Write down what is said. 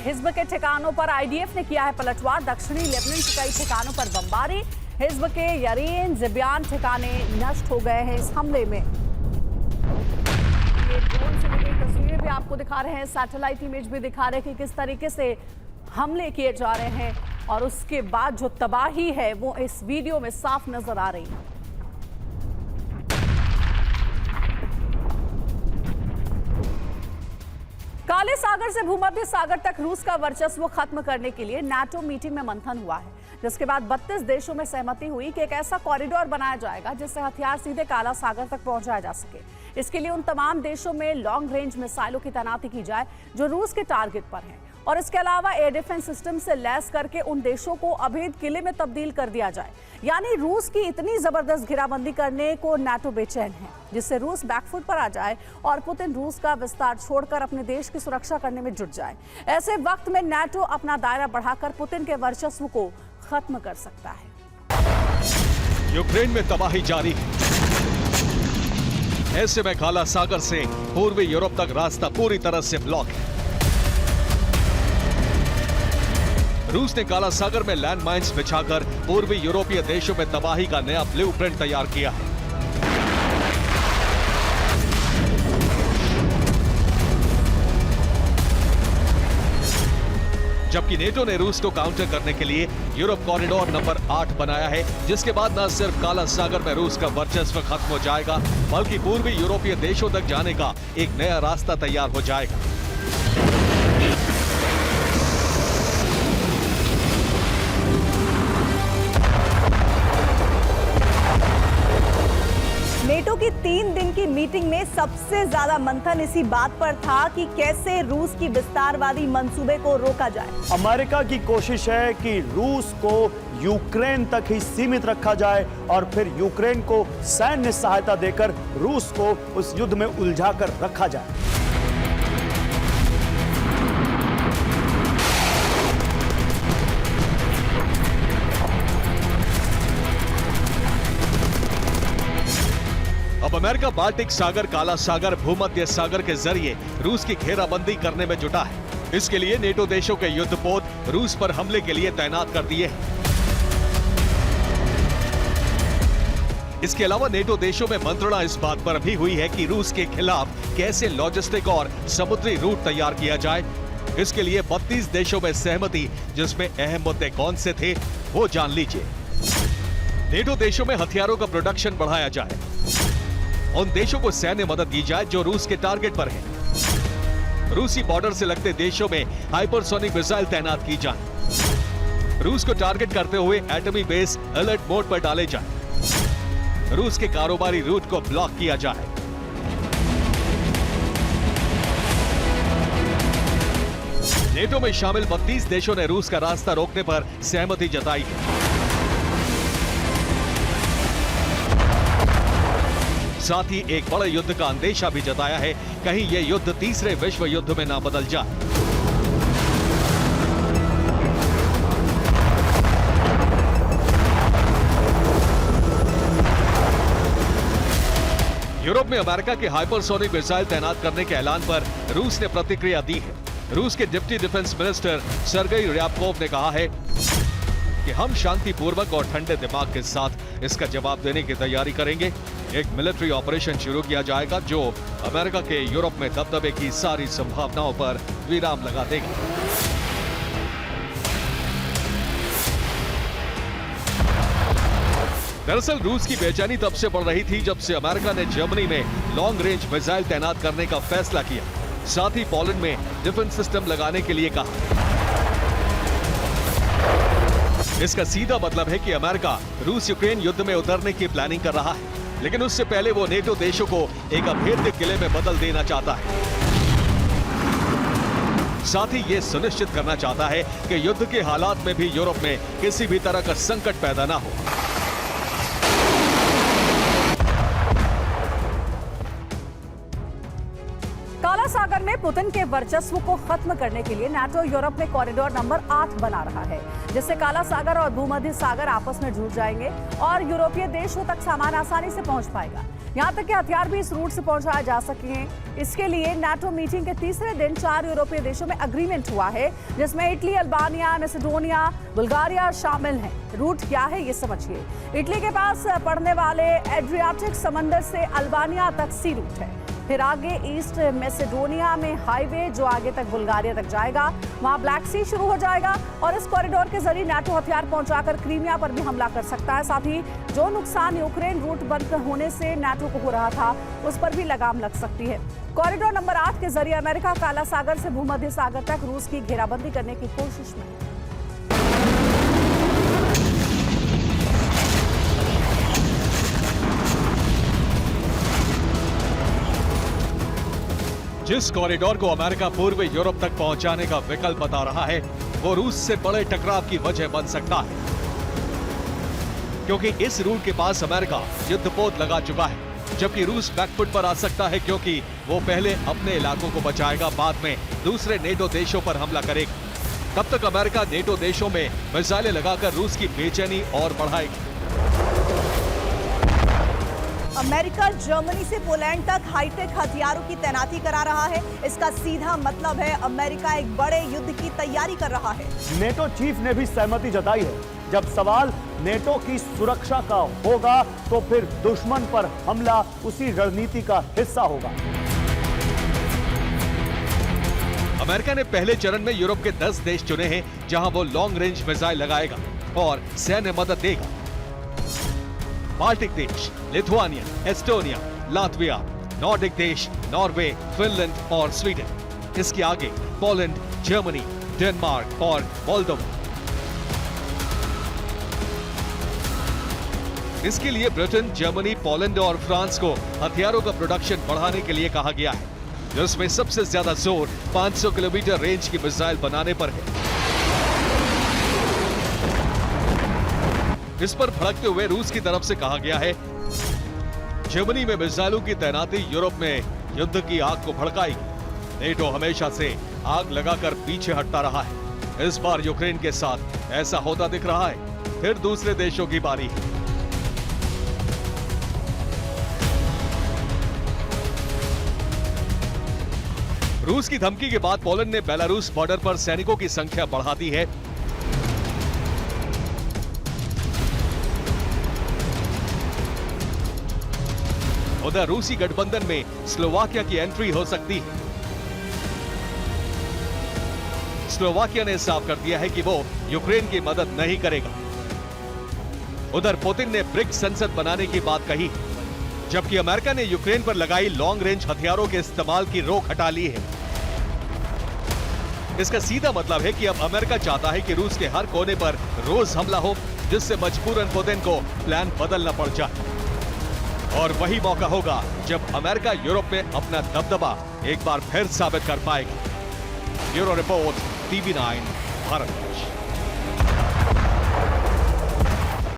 Hijab के ठिकानों पर आईडीएफ ने किया है पलटवार। दक्षिणी लेबनान के कई ठिकानों पर बमबारी। हिजब के यरीन ज़िब्यान ठिकाने नष्ट हो गए हैं इस हमले में। ये ड्रोन से ली तस्वीरें भी आपको दिखा रहे हैं, सैटेलाइट इमेज भी दिखा रहे हैं कि किस तरीके से हमले किए जा रहे हैं और उसके बाद जो तबाही है वो इस वीडियो में साफ नजर आ रही है। काले सागर से भूमध्य सागर तक रूस का वर्चस्व खत्म करने के लिए नाटो मीटिंग में मंथन हुआ है, जिसके बाद 32 देशों में सहमति हुई कि एक ऐसा कॉरिडोर बनाया जाएगा जिससे हथियार सीधे काला सागर तक पहुंचाया जा सके। इसके लिए उन तमाम देशों में लॉन्ग रेंज मिसाइलों की तैनाती की जाए जो रूस के टारगेट पर हैं, और इसके अलावा एयर डिफेंस सिस्टम से लैस करके उन देशों को अभेद किले में तब्दील कर दिया जाए। यानी रूस की इतनी जबरदस्त घेराबंदी करने को नाटो बेचैन है, जिससे रूस बैकफुट पर आ जाए और पुतिन रूस का विस्तार छोड़कर अपने देश की सुरक्षा करने में जुट जाए। ऐसे वक्त में नाटो अपना दायरा बढ़ाकर पुतिन के वर्चस्व को खत्म कर सकता है। यूक्रेन में तबाही जारी है। ऐसे में काला सागर से पूर्वी यूरोप तक रास्ता पूरी तरह से ब्लॉक है। रूस ने काला सागर में लैंडमाइंस बिछाकर पूर्वी यूरोपीय देशों में तबाही का नया ब्लूप्रिंट तैयार किया है। जबकि नेटो ने रूस को काउंटर करने के लिए यूरोप कॉरिडोर नंबर 8 बनाया है, जिसके बाद न सिर्फ काला सागर में रूस का वर्चस्व खत्म हो जाएगा, बल्कि पूर्वी यूरोपीय देशों तक जाने का एक नया रास्ता तैयार हो जाएगा। नेटो की 3 दिन की मीटिंग में सबसे ज्यादा मंथन इसी बात पर था कि कैसे रूस की विस्तारवादी मंसूबे को रोका जाए। अमेरिका की कोशिश है कि रूस को यूक्रेन तक ही सीमित रखा जाए और फिर यूक्रेन को सैन्य सहायता देकर रूस को उस युद्ध में उलझाकर रखा जाए। अब अमेरिका बाल्टिक सागर, काला सागर, भूमध्य सागर के जरिए रूस की घेराबंदी करने में जुटा है। इसके लिए नेटो देशों के युद्धपोत रूस पर हमले के लिए तैनात कर दिए हैं। इसके अलावा नेटो देशों में मंत्रणा इस बात पर भी हुई है कि रूस के खिलाफ कैसे लॉजिस्टिक और समुद्री रूट तैयार किया जाए। इसके लिए 32 देशों में सहमति, जिसमें अहम मुद्दे कौन से थे वो जान लीजिए। नेटो देशों में हथियारों का प्रोडक्शन बढ़ाया जाए। उन देशों को सैन्य मदद दी जाए जो रूस के टारगेट पर हैं। रूसी बॉर्डर से लगते देशों में हाइपरसोनिक मिसाइल तैनात की जाए। रूस को टारगेट करते हुए एटमी बेस अलर्ट मोड पर डाले जाए। रूस के कारोबारी रूट को ब्लॉक किया जाए। नेटो में शामिल 32 देशों ने रूस का रास्ता रोकने पर सहमति जताई है। साथ ही एक बड़े युद्ध का अंदेशा भी जताया है, कहीं यह युद्ध तीसरे विश्व युद्ध में ना बदल जाए। यूरोप में अमेरिका के हाइपरसोनिक मिसाइल तैनात करने के ऐलान पर रूस ने प्रतिक्रिया दी है। रूस के deputy defence minister Sergei ryabkov ने कहा है कि हम शांतिपूर्वक और ठंडे दिमाग के साथ इसका जवाब देने की तैयारी करेंगे। एक मिलिट्री ऑपरेशन शुरू किया जाएगा जो अमेरिका के यूरोप में दबदबे की सारी संभावनाओं पर विराम लगा देगी। दरअसल रूस की बेचैनी तब से बढ़ रही थी जब से अमेरिका ने जर्मनी में लॉन्ग रेंज मिसाइल तैनात करने का फैसला किया, साथ ही पोलैंड में डिफेंस सिस्टम लगाने के लिए कहा। इसका सीधा मतलब है कि अमेरिका रूस यूक्रेन युद्ध में उतरने की प्लानिंग कर रहा है, लेकिन उससे पहले वो नेटो देशों को एक अभेद्य किले में बदल देना चाहता है। साथ ही ये सुनिश्चित करना चाहता है कि युद्ध के हालात में भी यूरोप में किसी भी तरह का संकट पैदा ना हो। काला सागर में पुतिन के वर्चस्व को खत्म करने के लिए नाटो यूरोप में कॉरिडोर नंबर 8 बना रहा है, जिससे काला सागर और भूमध्य सागर आपस में जुड़ जाएंगे और यूरोपीय देशों तक सामान आसानी से पहुंच पाएगा। यहां तक कि हथियार भी इस रूट से पहुंचाए जा सकें। इसके लिए नाटो मीटिंग के तीसरे दिन 4 यूरोपीय देशों में एग्रीमेंट हुआ है, जिसमें इटली, अल्बानिया, मैसेडोनिया, बुल्गारिया शामिल हैं। रूट क्या है ये समझिए। इटली के पास पड़ने वाले एड्रियाटिक समंदर से अल्बानिया तक सी रूट है। फिर आगे ईस्ट मैसेडोनिया में हाईवे जो आगे तक बुल्गारिया तक जाएगा, वहां ब्लैक सी शुरू हो जाएगा और इस कॉरिडोर के जरिए नाटो हथियार पहुंचाकर क्रीमिया पर भी हमला कर सकता है। साथ ही जो नुकसान यूक्रेन रूट बंद होने से नाटो को हो रहा था, उस पर भी लगाम लग सकती है। कॉरिडोर नंबर 8 के जरिए अमेरिका काला सागर से भूमध्य सागर तक रूस की घेराबंदी करने की कोशिश में। जिस कॉरिडोर को अमेरिका पूर्वी यूरोप तक पहुंचाने का विकल्प बता रहा है, वो रूस से बड़े टकराव की वजह बन सकता है, क्योंकि इस रूट के पास अमेरिका युद्धपोत लगा चुका है, जबकि रूस बैकफुट पर आ सकता है क्योंकि वो पहले अपने इलाकों को बचाएगा, बाद में दूसरे नेटो देशों पर हमला करेगा। तब तक अमेरिका नेटो देशों में मिसाइलें लगाकर रूस की बेचैनी और बढ़ाएगी। अमेरिका जर्मनी से पोलैंड तक हाईटेक हथियारों की तैनाती करा रहा है। इसका सीधा मतलब है अमेरिका एक बड़े युद्ध की तैयारी कर रहा है। नेटो चीफ ने भी सहमति जताई है। जब सवाल नेटो की सुरक्षा का होगा तो फिर दुश्मन पर हमला उसी रणनीति का हिस्सा होगा। अमेरिका ने पहले चरण में यूरोप के 10 देश चुने हैं, जहां वो लॉन्ग रेंज मिसाइल लगाएगा और सैन्य मदद देगा। बाल्टिक देश, लिथुआनिया, एस्टोनिया, लातविया, नॉर्डिक देश, नॉर्वे, फिनलैंड और स्वीडन। इसके आगे पोलैंड, जर्मनी, डेनमार्क और मोल्दोवा। इसके लिए ब्रिटेन, जर्मनी, पोलैंड और फ्रांस को हथियारों का प्रोडक्शन बढ़ाने के लिए कहा गया है, जिसमें सबसे ज्यादा जोर 500 किलोमीटर रेंज की मिसाइल बनाने पर है। इस पर भड़कते हुए रूस की तरफ से कहा गया है, जर्मनी में मिसाइलों की तैनाती यूरोप में युद्ध की आग को भड़काएगी। नेटो हमेशा से आग लगाकर पीछे हटता रहा है। इस बार यूक्रेन के साथ ऐसा होता दिख रहा है। फिर दूसरे देशों की बारी है। रूस की धमकी के बाद पोलैंड ने बेलारूस बॉर्डर पर सैनिकों की संख्या बढ़ा दी है। उधर रूसी गठबंधन में स्लोवाकिया की एंट्री हो सकती है। स्लोवाकिया ने साफ कर दिया है कि वो यूक्रेन की मदद नहीं करेगा। उधर पुतिन ने ब्रिक्स संसद बनाने की बात कही, जबकि अमेरिका ने यूक्रेन पर लगाई लॉन्ग रेंज हथियारों के इस्तेमाल की रोक हटा ली है। इसका सीधा मतलब है कि अब अमेरिका चाहता है कि रूस के हर कोने पर रोज हमला हो, जिससे मजबूरन पुतिन को प्लान बदलना पड़ जाए। और वही मौका होगा जब अमेरिका यूरोप में अपना दबदबा एक बार फिर साबित कर पाएगी। Bureau report, TV9 Bharat.